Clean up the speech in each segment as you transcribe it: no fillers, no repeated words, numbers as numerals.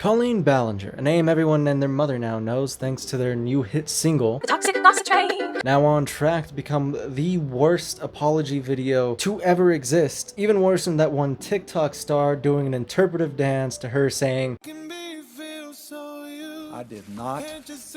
Colleen Ballinger, a name everyone and their mother now knows thanks to their new hit single, The Toxic Gossip Train! now on track to become the worst apology video to ever exist. Even worse than that one TikTok star doing an interpretive dance to her saying, I did not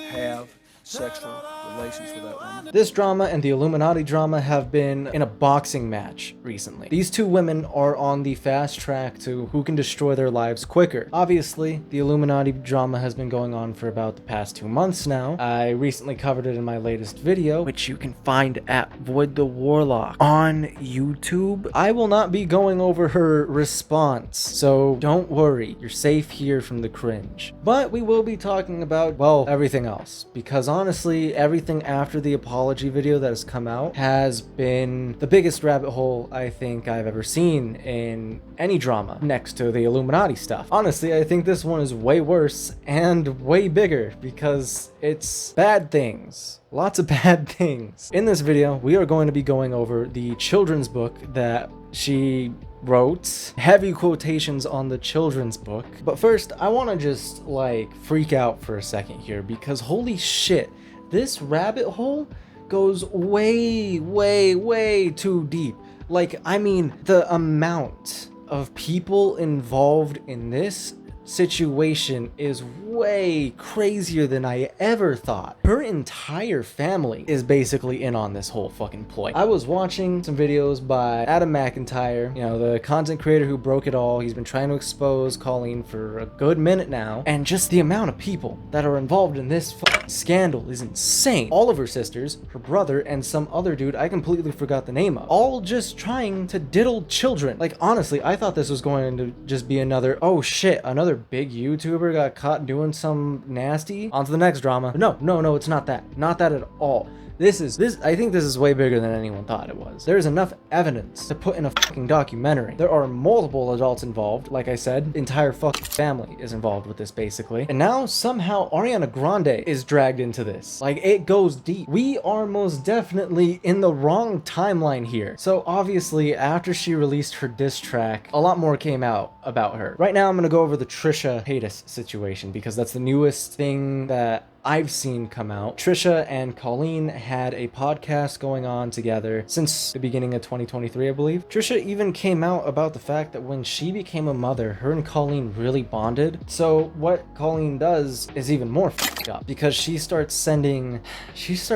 have sexual relations with that woman. This drama and the Illuminati drama have been in a boxing match recently. These two women are on the fast track to who can destroy their lives quicker. Obviously, the Illuminati drama has been going on for about the past 2 months now. I recently covered it in my latest video, which you can find at Void the Warlock on YouTube. I will not be going over her response, so don't worry, you're safe here from the cringe. But we will be talking about, well, everything else, because honestly, everything after the apology video that has come out has been the biggest rabbit hole I think I've ever seen in any drama next to the Illuminati stuff. Honestly, I think this one is way worse and way bigger because it's bad things. Lots of bad things. In this video, we are going to be going over the children's book that she wrote. Heavy quotations on the children's book. But first, I want to just like freak out for a second here because holy shit, this rabbit hole goes way, way, way too deep. Like, I mean, the amount of people involved in this situation is way crazier than I ever thought. Her entire family is basically in on this whole fucking ploy. I was watching some videos by Adam McIntyre, you know, the content creator who broke it all. He's been trying to expose Colleen for a good minute now, and just the amount of people that are involved in this fucking scandal is insane. All of her sisters, her brother, and some other dude I completely forgot the name of, all just trying to diddle children. Like, honestly, I thought this was going to just be another, oh shit, another big YouTuber got caught doing some nasty. On to the next drama. But no, it's not that. Not that at all. I think this is way bigger than anyone thought it was. There's enough evidence to put in a fucking documentary. There are multiple adults involved. Like I said, entire fucking family is involved with this basically. And now somehow Ariana Grande is dragged into this. Like, it goes deep. We are most definitely in the wrong timeline here. So obviously after she released her diss track, a lot more came out about her. Right now I'm gonna go over the Trisha Paytas situation because that's the newest thing that I've seen come out. Trisha and Colleen had a podcast going on together since the beginning of 2023, I believe. Trisha even came out about the fact that when she became a mother, her and Colleen really bonded. So what Colleen does is even more fucked up because she starts sending Trisha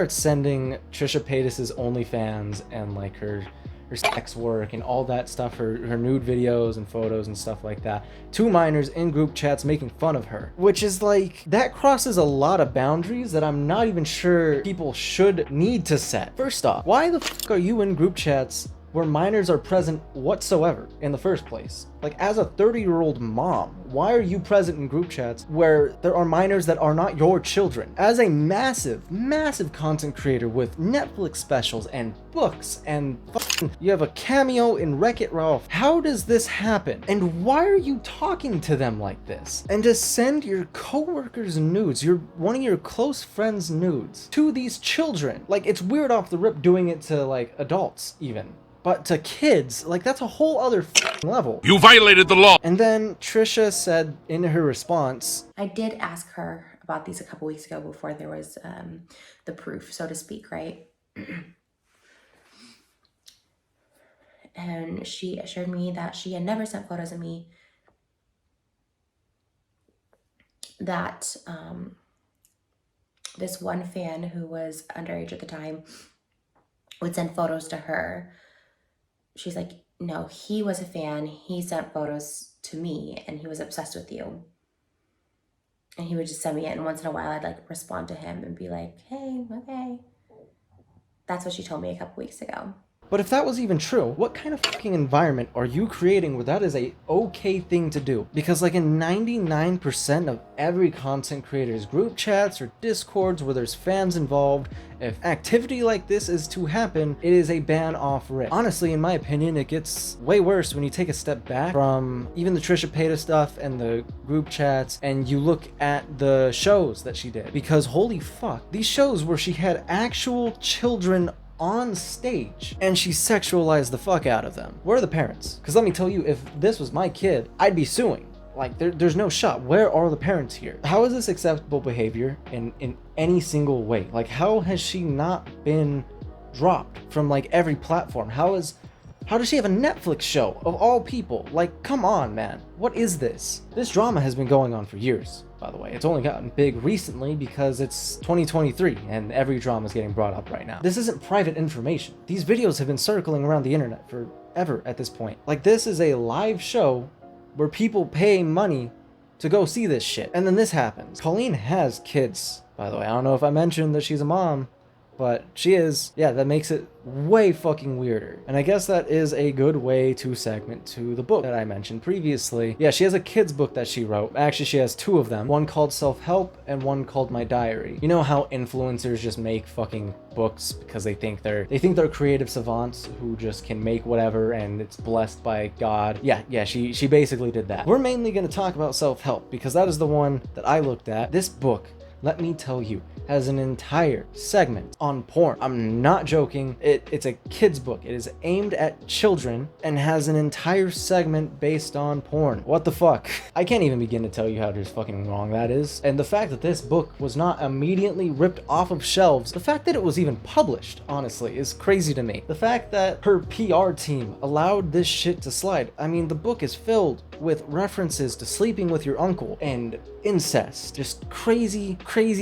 Paytas's OnlyFans and like her sex work and all that stuff, her nude videos and photos and stuff like that, to minors in group chats making fun of her, which is like, that crosses a lot of boundaries that I'm not even sure people should need to set. First off, why the fuck are you in group chats where minors are present whatsoever in the first place? Like, as a 30-year-old mom, why are you present in group chats where there are minors that are not your children? As a massive content creator with Netflix specials and books and you have a cameo in Wreck-It Ralph, how does this happen? And why are you talking to them like this? And to send your coworkers nudes, one of your close friends nudes, to these children. Like, it's weird off the rip doing it to like adults even. But to kids, like, that's a whole other level. You violated the law! And then Trisha said in her response, I did ask her about these a couple weeks ago before there was the proof, so to speak, right? And she assured me that she had never sent photos of me, that this one fan who was underage at the time would send photos to her. She's like, no, he was a fan. He sent photos to me and he was obsessed with you. And he would just send me it. And once in a while, I'd like respond to him and be like, hey, okay. That's what she told me a couple weeks ago. but if that was even true, what kind of fucking environment are you creating where that is a okay thing to do? Because like in 99% of every content creator's group chats or discords where there's fans involved, if activity like this is to happen, it is a ban off rip. Honestly, in my opinion, it gets way worse when you take a step back from even the Trisha Paytas stuff and the group chats and you look at the shows that she did. Because holy fuck, these shows where she had actual children on stage and she sexualized the fuck out of them. Where are the parents? Because let me tell you, if this was my kid, I'd be suing. Like, there's no shot. Where are the parents here? How is this acceptable behavior in any single way? Like, how has she not been dropped from like every platform? How does she have a Netflix show of all people? Like, come on, man. What is this? This drama has been going on for years, by the way. It's only gotten big recently because it's 2023 and every drama is getting brought up right now. This isn't private information. These videos have been circling around the internet forever at this point. Like, this is a live show where people pay money to go see this shit. And then this happens. Colleen has kids, by the way. I don't know if I mentioned that she's a mom, but she is. Yeah, that makes it way fucking weirder. And I guess that is a good way to segment to the book that I mentioned previously. Yeah, she has a kid's book that she wrote. Actually, she has two of them. One called Self-Help and one called My Diary. You know how influencers just make fucking books because they think they're creative savants who just can make whatever and it's blessed by God. Yeah, she basically did that. We're mainly going to talk about Self-Help because that is the one that I looked at. This book, let me tell you, has an entire segment on porn. I'm not joking. It's a kid's book. It is aimed at children and has an entire segment based on porn. What the fuck? I can't even begin to tell you how just fucking wrong that is. And the fact that this book was not immediately ripped off of shelves, the fact that it was even published, honestly, is crazy to me. The fact that her PR team allowed this shit to slide. I mean, the book is filled with references to sleeping with your uncle and incest. Just crazy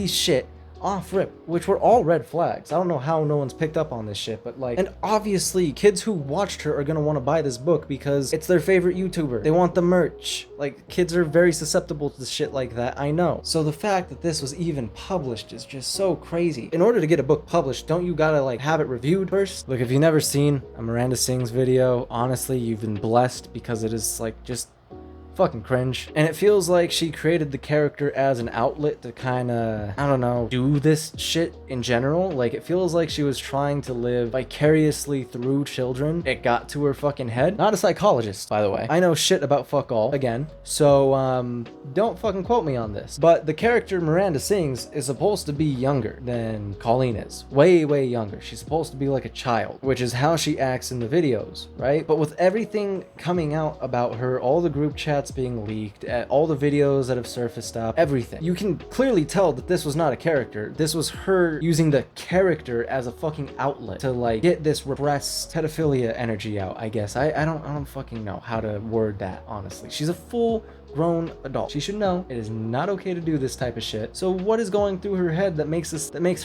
shit off rip, which were all red flags. I don't know how no one's picked up on this shit, but like, and obviously kids who watched her are gonna want to buy this book because it's their favorite YouTuber. They want the merch. Like, kids are very susceptible to shit like that, I know. So the fact that this was even published is just so crazy. In order to get a book published, don't you gotta like have it reviewed first? Look, if you've never seen a Miranda Sings video, honestly, you've been blessed because it is like just fucking cringe. And it feels like she created the character as an outlet to kind of, I don't know, do this shit in general. Like, it feels like she was trying to live vicariously through children. It got to her fucking head. Not a psychologist, by the way. I know shit about fuck all, again. So, don't fucking quote me on this. But the character Miranda Sings is supposed to be younger than Colleen is. Way younger. She's supposed to be like a child, which is how she acts in the videos, right? But with everything coming out about her, all the group chats being leaked, all the videos that have surfaced up, everything, you can clearly tell that this was not a character. This was her using the character as a fucking outlet to like get this repressed pedophilia energy out, I guess. I don't fucking know how to word that, honestly. She's a full grown adult. She should know it is not okay to do this type of shit. So what is going through her head that makes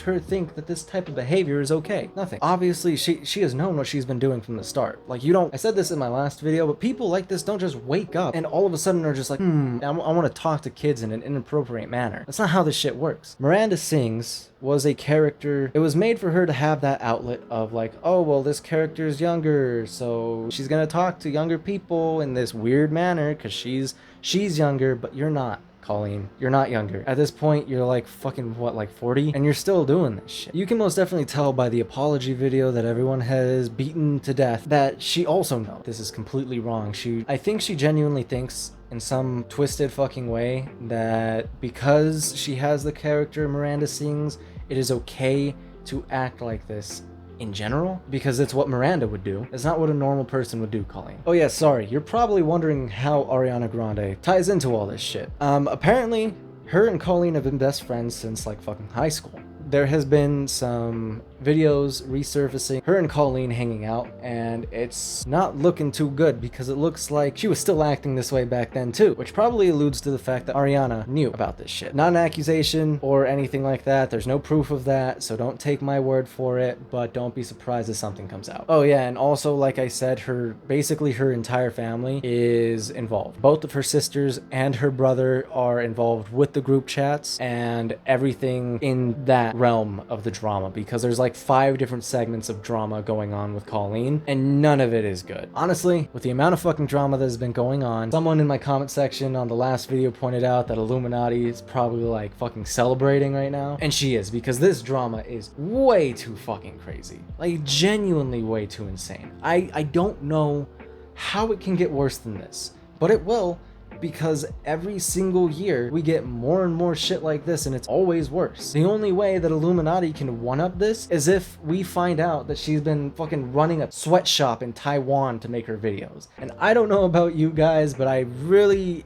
her think that this type of behavior is okay? Nothing. Obviously, she has known what she's been doing from the start. Like, I said this in my last video, but people like this don't just wake up and all of a sudden are just like, I want to talk to kids in an inappropriate manner. That's not how this shit works. Miranda Sings was a character. It was made for her to have that outlet of like, oh, well, this character is younger, so she's gonna talk to younger people in this weird manner because she's younger, but you're not, Colleen. You're not younger. At this point, you're like fucking, what, like 40? And you're still doing this shit. You can most definitely tell by the apology video that everyone has beaten to death that she also knows this is completely wrong. I think she genuinely thinks in some twisted fucking way that because she has the character Miranda Sings, it is okay to act like this in general, because it's what Miranda would do. It's not what a normal person would do, Colleen. Oh yeah, sorry, you're probably wondering how Ariana Grande ties into all this shit. Apparently, her and Colleen have been best friends since like fucking high school. There has been some videos resurfacing, her and Colleen hanging out, and it's not looking too good because it looks like she was still acting this way back then too, which probably alludes to the fact that Ariana knew about this shit. Not an accusation or anything like that. There's no proof of that, so don't take my word for it, but don't be surprised if something comes out. Oh yeah, and also, like I said, basically her entire family is involved. Both of her sisters and her brother are involved with the group chats and everything in that realm of the drama, because there's like 5 different segments of drama going on with Colleen, and none of it is good. Honestly, with the amount of fucking drama that has been going on, someone in my comment section on the last video pointed out that Illuminati is probably like fucking celebrating right now, and she is, because this drama is way too fucking crazy. Like, genuinely way too insane. I don't know how it can get worse than this, but it will, because every single year we get more and more shit like this, and it's always worse. The only way that Illuminati can one-up this is if we find out that she's been fucking running a sweatshop in Taiwan to make her videos. And I don't know about you guys, but I really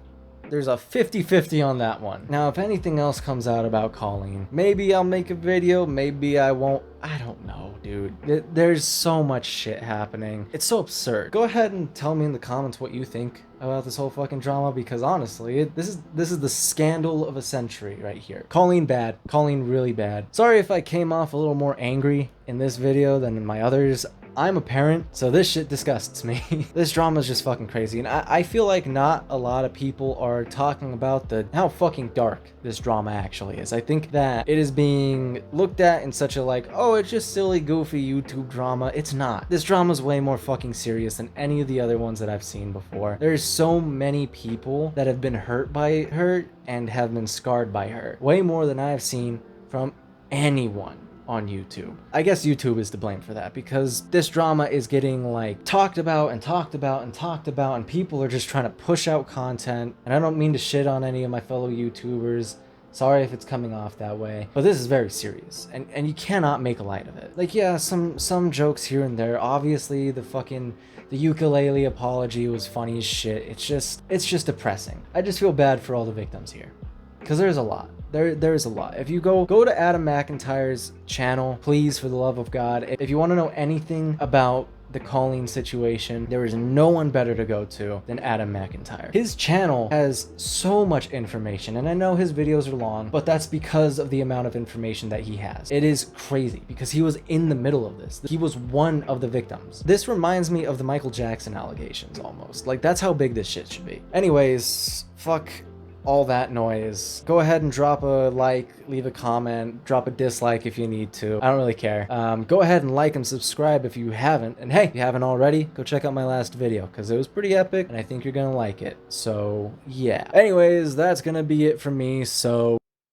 There's a 50-50 on that one. Now, if anything else comes out about Colleen, maybe I'll make a video, maybe I won't. I don't know, dude. There's so much shit happening. It's so absurd. Go ahead and tell me in the comments what you think about this whole fucking drama, because honestly, this is the scandal of a century right here. Colleen bad. Colleen really bad. Sorry if I came off a little more angry in this video than in my others. I'm a parent, so this shit disgusts me. This drama is just fucking crazy, and I feel like not a lot of people are talking about how fucking dark this drama actually is. I think that it is being looked at in such a like, oh, it's just silly, goofy YouTube drama. It's not. This drama is way more fucking serious than any of the other ones that I've seen before. There's so many people that have been hurt by her and have been scarred by her. Way more than I've seen from anyone on YouTube. I guess YouTube is to blame for that, because this drama is getting like talked about and talked about and talked about, and people are just trying to push out content. And I don't mean to shit on any of my fellow YouTubers. Sorry if it's coming off that way, but this is very serious, and you cannot make light of it. Like, yeah, some jokes here and there. Obviously, the ukulele apology was funny as shit. It's just depressing. I just feel bad for all the victims here, because there's a lot. There's a lot. If you go to Adam McIntyre's channel, please, for the love of God, if you want to know anything about the Colleen situation, there is no one better to go to than Adam McIntyre. His channel has so much information, and I know his videos are long, but that's because of the amount of information that he has. It is crazy, because he was in the middle of this. He was one of the victims. This reminds me of the Michael Jackson allegations almost. Like, that's how big this shit should be. Anyways, fuck all that noise. Go ahead and drop a like, leave a comment, drop a dislike if you need to. I don't really care. Go ahead and like and subscribe if you haven't. And hey, if you haven't already, go check out my last video, because it was pretty epic and I think you're gonna like it. So yeah. Anyways, that's gonna be it for me. So